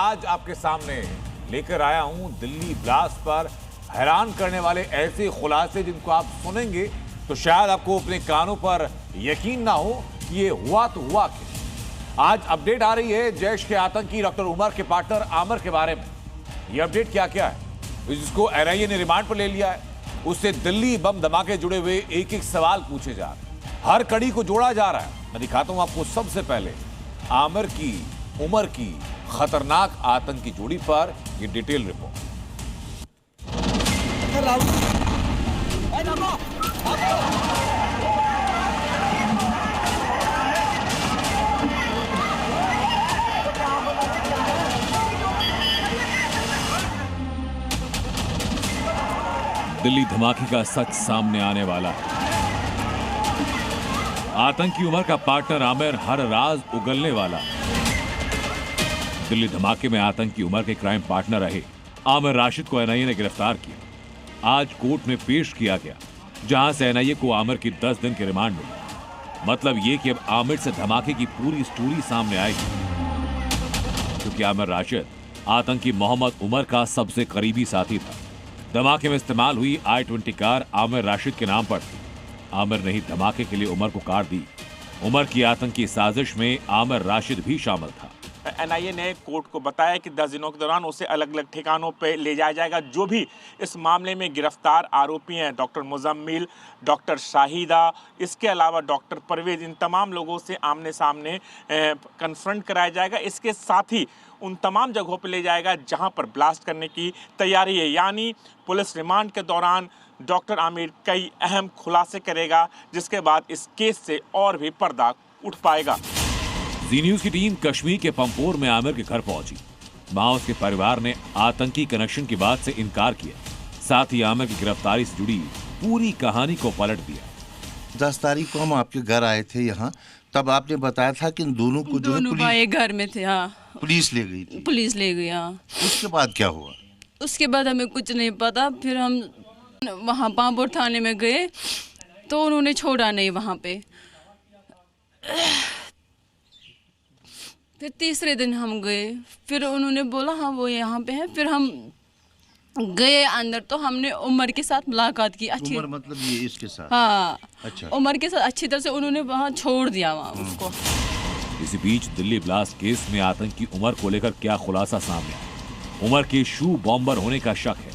आज आपके सामने लेकर आया हूं दिल्ली ब्लास्ट पर हैरान करने वाले ऐसे खुलासे जिनको आप सुनेंगे तो शायद आपको अपने कानों पर यकीन ना हो कि ये हुआ तो हुआ क्या। आज अपडेट आ रही है जैश के आतंकी डॉक्टर उमर के पार्टनर आमिर के बारे में। ये अपडेट क्या क्या है, जिसको एनआईए ने रिमांड पर ले लिया है, उससे दिल्ली बम धमाके जुड़े हुए एक एक सवाल पूछे जा रहे हैं, हर कड़ी को जोड़ा जा रहा है। मैं दिखाता हूं आपको सबसे पहले आमिर की उमर की खतरनाक आतंकी जोड़ी पर ये डिटेल रिपोर्ट। दिल्ली धमाके का सच सामने आने वाला है। आतंकी उमर का पार्टनर आमिर हर राज उगलने वाला है। दिल्ली धमाके में आतंकी उमर के क्राइम पार्टनर रहे आमिर राशिद को एनआईए ने गिरफ्तार किया। आज कोर्ट में पेश किया गया, जहां से एनआईए को आमिर की 10 दिन की रिमांड मिली। मतलब ये कि अब आमिर से धमाके की पूरी स्टोरी सामने आएगी, क्योंकि आमिर राशिद आतंकी मोहम्मद उमर का सबसे करीबी साथी था। धमाके में इस्तेमाल हुई I-20 कार आमिर राशिद के नाम पर थी। आमिर ने ही धमाके के लिए उमर को कार दी। उमर की आतंकी साजिश में आमिर राशिद भी शामिल था। एनआईए ने कोर्ट को बताया कि 10 दिनों के दौरान उसे अलग अलग ठिकानों पे ले जाया जाएगा। जो भी इस मामले में गिरफ्तार आरोपी हैं, डॉक्टर मुजम्मिल, डॉक्टर शाहिदा, इसके अलावा डॉक्टर परवेज, इन तमाम लोगों से आमने सामने कन्फ्रंट कराया जाएगा। इसके साथ ही उन तमाम जगहों पर ले जाएगा जहां पर ब्लास्ट करने की तैयारी है। यानी पुलिस रिमांड के दौरान डॉक्टर आमिर कई अहम खुलासे करेगा, जिसके बाद इस केस से और भी पर्दा उठ पाएगा। जी न्यूज की टीम कश्मीर के पंपोर में आमिर के घर पहुंची। वहां उसके परिवार ने आतंकी कनेक्शन की बात से इनकार किया। साथ ही आमिर की गिरफ्तारी से जुड़ी पूरी कहानी को पलट दिया। 10 तारीख को हम आपके घर आए थे यहाँ, तब आपने बताया था कि इन दोनों को जो है भाई घर में थे। हाँ, पुलिस ले गई थी। पुलिस ले गई। हाँ, उसके बाद क्या हुआ? उसके बाद हमें कुछ नहीं पता। फिर हम वहाँ पांपोर थाने में गए तो उन्होंने छोड़ा नहीं वहाँ पे। फिर तीसरे दिन हम गए, फिर उन्होंने बोला हाँ वो यहाँ पे है। फिर हम गए अंदर तो हमने उमर के साथ मुलाकात की। अच्छी उमर मतलब ये इसके साथ? हाँ, अच्छा। उमर के साथ अच्छी तरह से उन्होंने वहाँ छोड़ दिया वहाँ उसको। इसी बीच दिल्ली ब्लास्ट केस में आतंकी उमर को लेकर क्या खुलासा सामने आया। उमर के शू बॉम्बर होने का शक है।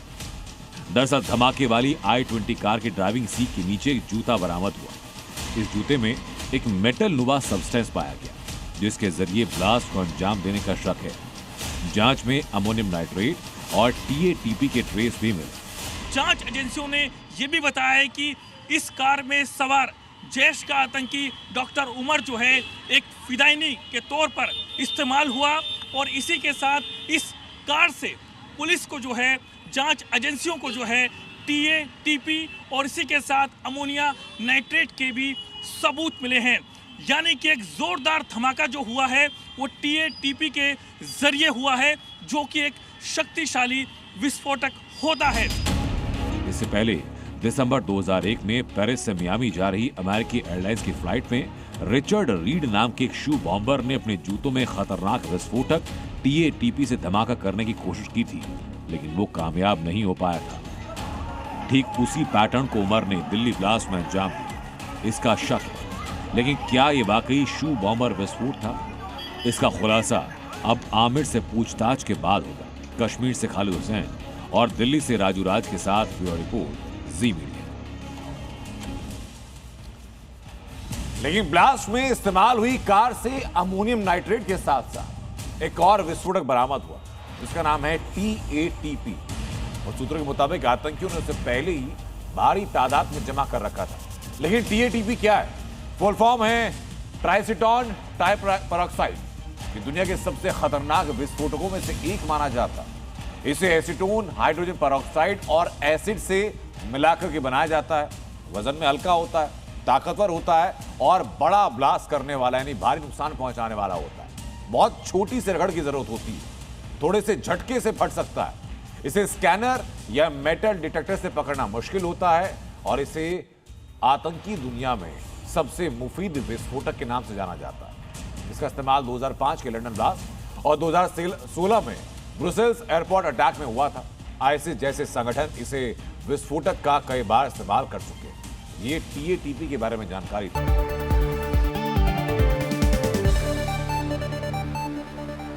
दरअसल धमाके वाली I-20 कार की ड्राइविंग सीट के नीचे एक जूता बरामद हुआ। इस जूते में एक मेटल नुमा सब्सटेंस पाया गया, जिसके जरिए ब्लास्ट को अंजाम देने का शक है। जांच में अमोनियम नाइट्रेट और TATP के ट्रेस भी मिले। जांच एजेंसियों ने यह भी बताया है कि इस कार में सवार जैश का आतंकी डॉक्टर उमर जो है एक फिदायनी के तौर पर इस्तेमाल हुआ, और इसी के साथ इस कार से पुलिस को जो है, जांच एजेंसियों को जो है TATP और इसी के साथ अमोनिया नाइट्रेट के भी सबूत मिले हैं। यानी कि एक जोरदार धमाका जो हुआ है वो TATP के जरिए हुआ है, जो कि एक शक्तिशाली विस्फोटक होता है। इससे पहले दिसंबर 2001 में पेरिस से मियामी जा रही अमेरिकी एयरलाइंस की फ्लाइट में रिचर्ड रीड नाम के एक शू बॉम्बर ने अपने जूतों में खतरनाक विस्फोटक TATP से धमाका करने की कोशिश की थी, लेकिन वो कामयाब नहीं हो पाया था। ठीक उसी पैटर्न को उमर ने दिल्ली ब्लास्ट में अंजाम दिया, इसका शक है। लेकिन क्या ये वाकई शू बॉम्बर विस्फोट था? इसका खुलासा अब आमिर से पूछताछ के बाद होगा। कश्मीर से खालिद हुसैन और दिल्ली से राजू राज के साथ ब्यूरो रिपोर्ट, जी मीडिया। लेकिन ब्लास्ट में इस्तेमाल हुई कार से अमोनियम नाइट्रेट के साथ साथ एक और विस्फोटक बरामद हुआ, जिसका नाम है TATP। और सूत्रों के मुताबिक आतंकियों ने उसे पहले ही भारी तादाद में जमा कर रखा था। लेकिन TATP क्या है? फुल फॉर्म है ट्राइसिटॉन टाइप पेरोक्साइड। ये दुनिया के सबसे खतरनाक विस्फोटकों में से एक माना जाता है। इसे एसीटोन, हाइड्रोजन पेरोक्साइड और एसिड से मिलाकर के बनाया जाता है। वजन में हल्का होता है, ताकतवर होता है और बड़ा ब्लास्ट करने वाला यानी भारी नुकसान पहुंचाने वाला होता है। बहुत छोटी से रगड़ की जरूरत होती है, थोड़े से झटके से फट सकता है। इसे स्कैनर या मेटल डिटेक्टर से पकड़ना मुश्किल होता है और इसे आतंकी दुनिया में सबसे मुफीद विस्फोटक के नाम से जाना जाता है। इसका इस्तेमाल 2005 के लंदन ब्लास्ट और 2016 में ब्रुसेल्स एयरपोर्ट अटैक में हुआ था। आईएसआई जैसे संगठन इसे विस्फोटक का कई बार इस्तेमाल कर चुके हैं। ये टीएटीपी के बारे में जानकारी थी।